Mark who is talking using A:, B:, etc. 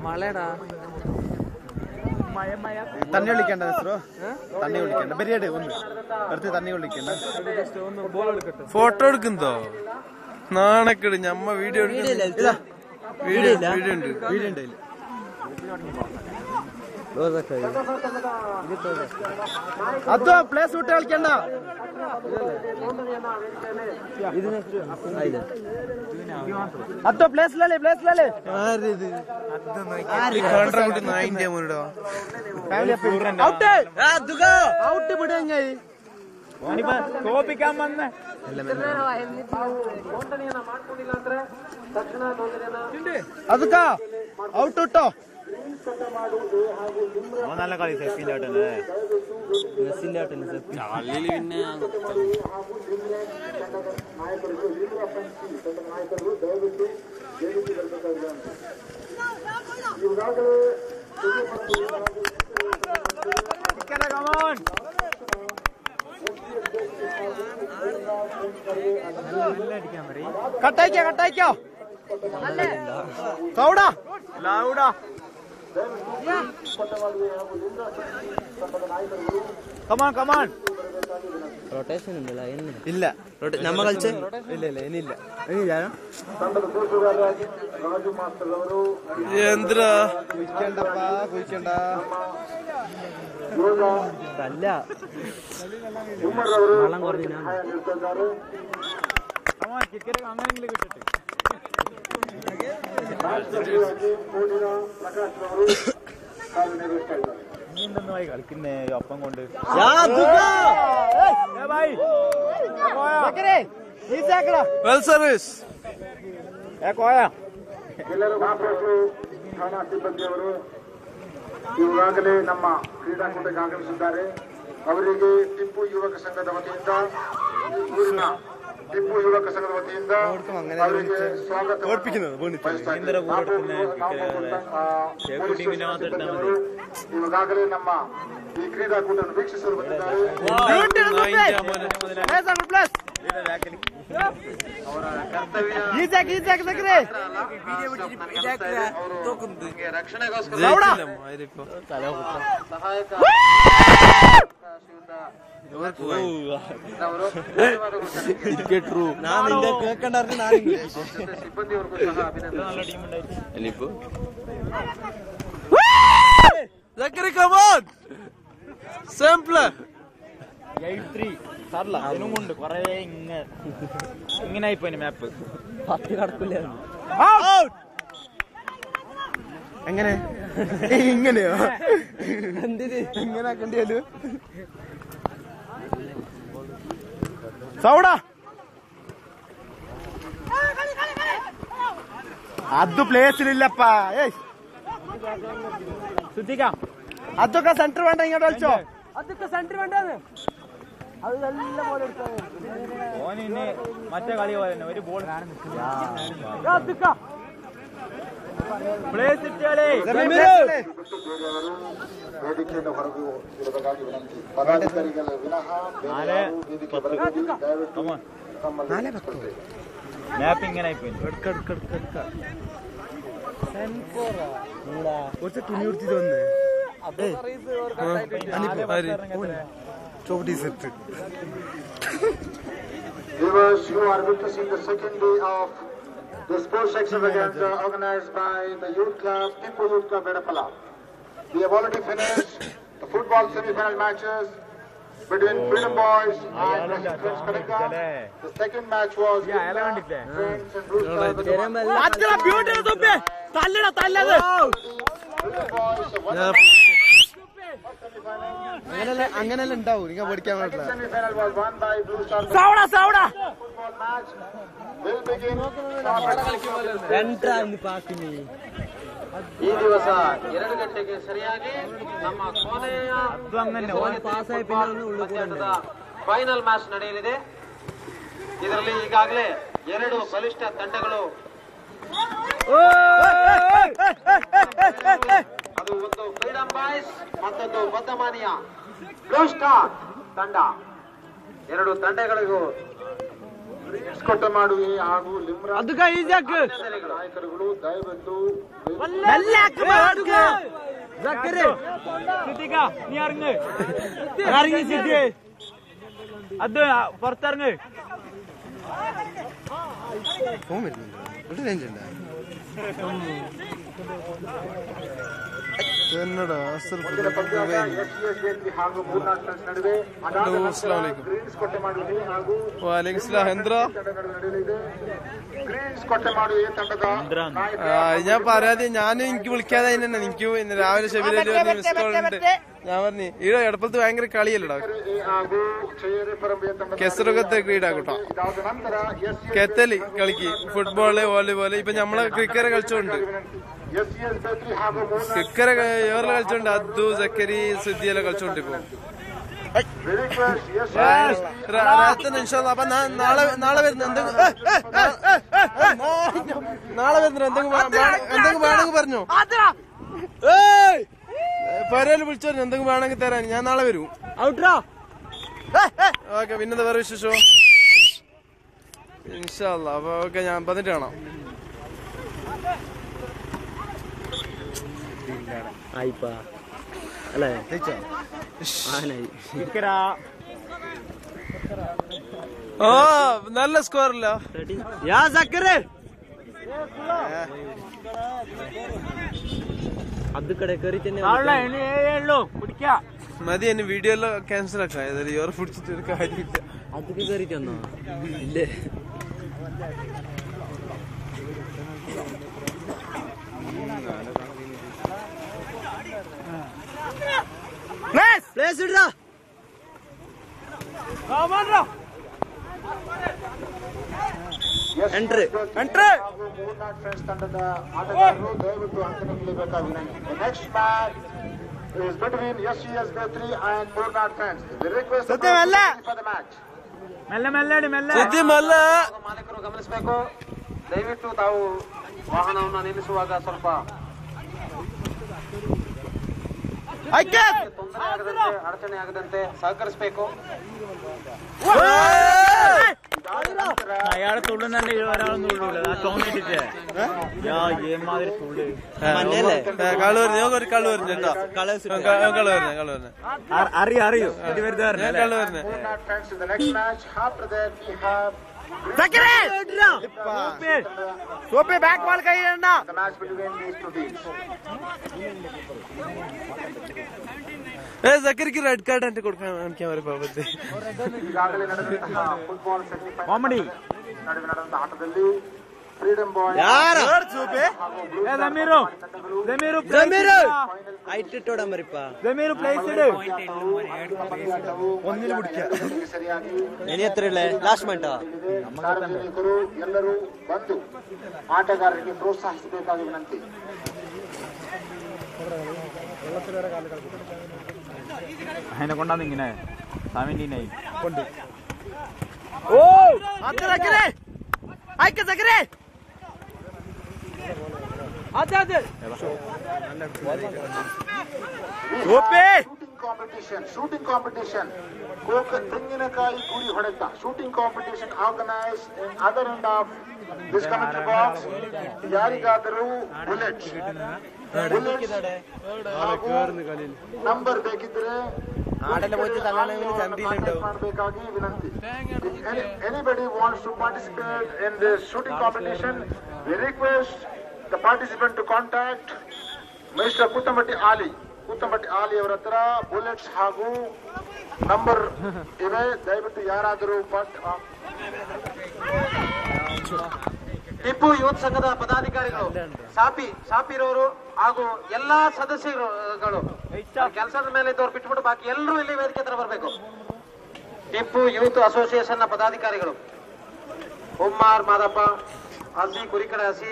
A: മഴടാ
B: തണ്ണി വിളിക്കണ്ട തണ്ണി വിളിക്കണ്ട ബരിയാട് ഒന്ന് അടുത്ത് തണ്ണി വിളിക്കണ്ട
C: ഫോട്ടോ എടുക്കുന്നോ നാണക്കെട് ഞമ്മ വീഡിയോ വീഡിയോ ഉണ്ട്
B: അതോ പ്ലേസ് വിട്ട് കളിക്കണ്ട അതോ പ്ലേസിലല്ലേ ഔട്ട് വിടുക
A: തോപ്പിക്കാൻ വന്ന
B: ಅದಕ್ಕ ಔಟ್ ಇಟ್ಟು
A: നല്ല കളി സെഫിന്റെ ആട്ടല്ലേ മെസ്സിന്റെ ആട്ടല്ലേ കളിയിൽ പിന്നെ
B: കട്ടായിക്കോ കൗടാ ലൗടാ കമാൺ
A: റൊട്ടേഷൻ
B: ഇല്ല
A: നമ്മ കളിച്ച്
B: ഇല്ല ഇനിയില്ല
C: എന്തിനാ
B: കുഴിക്കണ്ട
A: അല്ല വെള്ളം കുറഞ്ഞ അങ്ങനെങ്കിലും കിട്ടിട്ട് നീന്തുന്നതായി കളിക്കുന്നേ ഒപ്പം കൊണ്ട്
C: വെൽ സർവീസ്
D: ಎಲ್ಲರೂ ಮಹಾಪುರುಷರು ಠಾಣಾ ಸಿಬ್ಬಂದಿಯವರು ಈಗಾಗಲೇ ನಮ್ಮ ಕ್ರೀಡಾಕೂಟಕ್ಕೆ ಆಗಮಿಸಿದ್ದಾರೆ. ಅವರಿಗೆ ಟಿಪ್ಪು ಯುವಕ ಸಂಘದ ವತಿಯಿಂದ ಊರಿನ ಟಿಪ್ಪು ಯುವಕ ಸಂಘದ ವತಿಯಿಂದ ಅವರಿಗೆ ಸ್ವಾಗತ ಈಗಾಗಲೇ ನಮ್ಮ ಈ ಕ್ರೀಡಾಕೂಟವನ್ನು ವೀಕ್ಷಿಸಲು ಬಂದಿದ್ದಾರೆ. ಅವರ ಕರ್ತವ್ಯ ಸಹಾಯಕ ಸಿಬ್ಬಂದಿಯವರಿಗೂ ಸಹ
A: അതിനുമുണ്ട് കൊറേ ഇങ്ങനെ ആയിപ്പോയി മാപ്പ് പത്തി കടക്കില്ല
B: എങ്ങനെ ഇങ്ങനെയോ ഇങ്ങനെ ആക്കണ്ടിയല്ലോ സൗടാ അത് പ്ലേസിലില്ലപ്പാ
A: ശ്രദ്ധിക്കാം
B: അതൊക്കെ സെന്റർ വേണ്ട ഇങ്ങോട്ട് കളിച്ചോ
A: അതൊക്കെ സെന്റർ വേണ്ടത് അത് നല്ല പോലെ ഓനിന്നെ മറ്റേ കളി പോലെ തന്നെ ഒരു ബോൾ പ്ലേസ് ഇട്ടാലേ
D: ವೇದಿಕೆಯಿಂದ ಹೊರಗೆ ಇರಬೇಕಾಗಿ ವಿನಂತಿ. ಪದಾಧಿಕಾರಿಗಳ ವಿನಃ
A: ಮ್ಯಾಪ್ ഇങ്ങനെ ആയിപ്പോയി
B: കുറച്ച് തുണി കൊടുത്തിട്ട് വന്നേ Chhoti set.
D: Viewers, you are witnessing the second day of the sports extravaganza organized by the youth club, Tippu Youth Club, Vedapala. We have already finished the football semi-final matches between Freedom Boys and Friends Kadaka. The second match was Friends and Bruce
B: അങ്ങനെല്ലാം ഉണ്ടാവും നിങ്ങൾ പഠിക്കാൻ പാടില്ല.
D: semi-final was won by Blue Star. Football match will begin. ಈ ದಿವಸ 2 ಗಂಟೆಗೆ ಸರಿಯಾಗಿ ನಮ್ಮ ಕೊನೆಯ ಫೈನಲ್ ಮ್ಯಾಚ್ ನಡೆಯಲಿದೆ. ಇದರಲ್ಲಿ ಈಗಾಗಲೇ 2 ಬಲಿಷ್ಠ ತಂಡಗಳು, ಅದು ಒಂದು ಫ್ರೀಡಂ ಬಾಯ್ಸ್ ಮತ್ತೊಂದು ಬದ್ದಮಾನಿಯಾ. Play start. ತಂಡ ಎರಡು ತಂಡಗಳಿಗೂ ಕೊಟ್ಟ ಮಾಡುವೆ ಹಾಗೂ ನಾಯಕರುಗಳು ದಯವಿಟ್ಟು
A: അത് പുറത്തിറങ്ങ്.
C: എന്നടാ
D: ಮುಂದಿನ ಪಂದ್ಯಾಟ SCS ಹಾಗೂ ಮೂರ್ನಾಲ್ಕು ತಂಡ ನಡುವೆ ಗ್ರೀನ್ಸ್ ಕೊಟ್ಟೆ ಮಾಡುವೆ ಹಾಗೂ ನಡೆಯಲಿದೆ. ಗ್ರೀನ್ಸ್ ಕೊಟ್ಟೆ ಮಾಡುವೆ ತಂಡದ
C: ഞാൻ പറയാതെ ഞാനും എനിക്ക് വിളിക്കാതെ തന്നെ എനിക്ക് ഇന്ന് രാവിലെ ശബരിമല മിസ് കോൾ ഉണ്ട്. ഞാൻ പറഞ്ഞു ഈ എടപ്പത്ത് ഭയങ്കര കളിയല്ലടാ.
D: ಹಾಗೂ ಚೇರೆ ಪರಂಬೆಯ ತಂಡ
C: ಕೆಸരൊക്കെ ക്രീഡാക്കട്ടോ
D: ಇದಾದ ನಂತರ
C: കെത്തല് കളിക്ക് ഫുട്ബോള് വോളിബോള് ഇപ്പൊ നമ്മള് ക്രിക്കറ്റ് കളിച്ചോണ്ട്
D: SCS ಬೇತ್ರಿ ಹಾಗೂ
C: ക്രിക്കറ്റ് ഏറെ കളിച്ചോണ്ട് അദ്ദു സക്കരി സിദ്ധിയെല്ലാം കളിച്ചോണ്ട് ഇപ്പൊ അപ്പൊ നാളെ വരുന്ന എന്തെങ്കിലും വേണമെങ്കിൽ പറഞ്ഞോ. പരേല് വിളിച്ചോ എന്തെങ്കിലും വേണമെങ്കിൽ തരാൻ ഞാൻ നാളെ വരും. ഓക്കെ പിന്നെന്താ വേറെ വിശേഷോ? ഇൻഷാ അല്ലാ. അപ്പൊ ഓക്കെ ഞാൻ വന്നിട്ട് കാണാം. ഓ നല്ല സ്കോറില്ല.
A: അത് കട കയറി തന്നെ
C: മതി. എന്നെ വീഡിയോ എല്ലാം ക്യാൻസൽ ആക്കാം. ഏതായാലും ഇവരെ പിടിച്ചിട്ട് ഒരു കാര്യമില്ല.
A: അതൊക്കെ കയറിട്ട് വന്നോ? ഇല്ലേ പ്ലേസ് ഇടാ. ಎಂಟ್ರಿ
D: ಮೂರ್ನಾಲ್ಕು ಫ್ರೆಂಡ್ಸ್ ತಂಡದ ಆಟಗಾರರು ದಯವಿಟ್ಟು ಅಂಕಣಕ್ಕಿಳಿಬೇಕಾದ ವಿನಂತಿ. Next match is between SCS Betri and ಮೂರ್ನಾಲ್ಕು friends. The request for the match. ಮಾಲೀಕರು ಗಮನಿಸಬೇಕು. ದಯವಿಟ್ಟು ತಾವು ವಾಹನವನ್ನು ನಿಲ್ಲಿಸುವಾಗ ಸ್ವಲ್ಪ ತೊಂದರೆ ಆಗದಂತೆ ಅಡಚಣೆ ಆಗದಂತೆ ಸಹಕರಿಸಬೇಕು.
A: അയാളെ തുള്ളുന്നുണ്ട്. ഒരാളൊന്നും തുള്ളൂല. ആ ടോമിട്ടിട്ട് ഏമാതിരി തുള്ളു. അറിയോ ബാക്ക് ബാൾ കൈയിടണ്ട.
C: സക്കറിക്ക് റെഡ് കാർഡ് എന്റെ കൊടുക്കാൻ കാണിക്കാൻ വരെ പാപത്തെ.
D: ಫುಟ್ಬಾಲ್
A: ಕಾಮಿಡಿ
D: ನಡುವೆ ನಡೆದ ಆಟದಲ್ಲಿ ಫ್ರೀಡಂ ಬಾಯ್ ಸಾರ್ವಜನಿಕರು ಎಲ್ಲರೂ ಬಂದು ಆಟಗಾರರಿಗೆ ಪ್ರೋತ್ಸಾಹಿಸಬೇಕಾದ ವಿನಂತಿ.
A: അതിനെ കൊണ്ടാന്ന് ഇങ്ങനെ സമീനായി കൊണ്ട്
D: ಶೂಟಿಂಗ್ ಕಾಂಪಿಟೇಷನ್ ತೆಂಗಿನಕಾಯಿ ಗುರಿ ಹೊಡೆತ shooting competition organise in other end of this commentary box. ಯಾರಿಗಾದರೂ ಬುಲೆಟ್ ನಂಬರ್ ಬೇಕಿದ್ರೆ ಮಾಡಬೇಕಾಗಿ ವಿನಂತಿ. Anybody wants to participate in this shooting competition, we request the participant to contact Mr. Kuttambatti Ali. ಕುತ್ತಂಬಟ್ಟಿ ಆಲಿ ಅವರ ಹತ್ರ ಬುಲೆಟ್ಸ್ ಹಾಗೂ ನಂಬರ್ ಇವೆ. ದಯವಿಟ್ಟು ಯಾರಾದರೂ ಟಿಪ್ಪು ಯೂತ್ ಸಂಘದ ಪದಾಧಿಕಾರಿಗಳು ಸಾಪಿರೋರು ಹಾಗೂ ಎಲ್ಲಾ ಸದಸ್ಯರುಗಳು ಕೆಲಸದ ಮೇಲೆ ಇದ್ದವ್ರು ಬಿಟ್ಬಿಟ್ಟು ಬಾಕಿ ಎಲ್ಲರೂ ಇಲ್ಲಿ ವೇದಿಕೆ ಹತ್ರ ಬರಬೇಕು. ಟಿಪ್ಪು ಯೂತ್ ಅಸೋಸಿಯೇಷನ್ ನ ಪದಾಧಿಕಾರಿಗಳು ಉಮ್ಮಾರ್ ಮಾದಪ್ಪ ಹಸಿ ಕುರಿಕಡೆ ಹಸಿ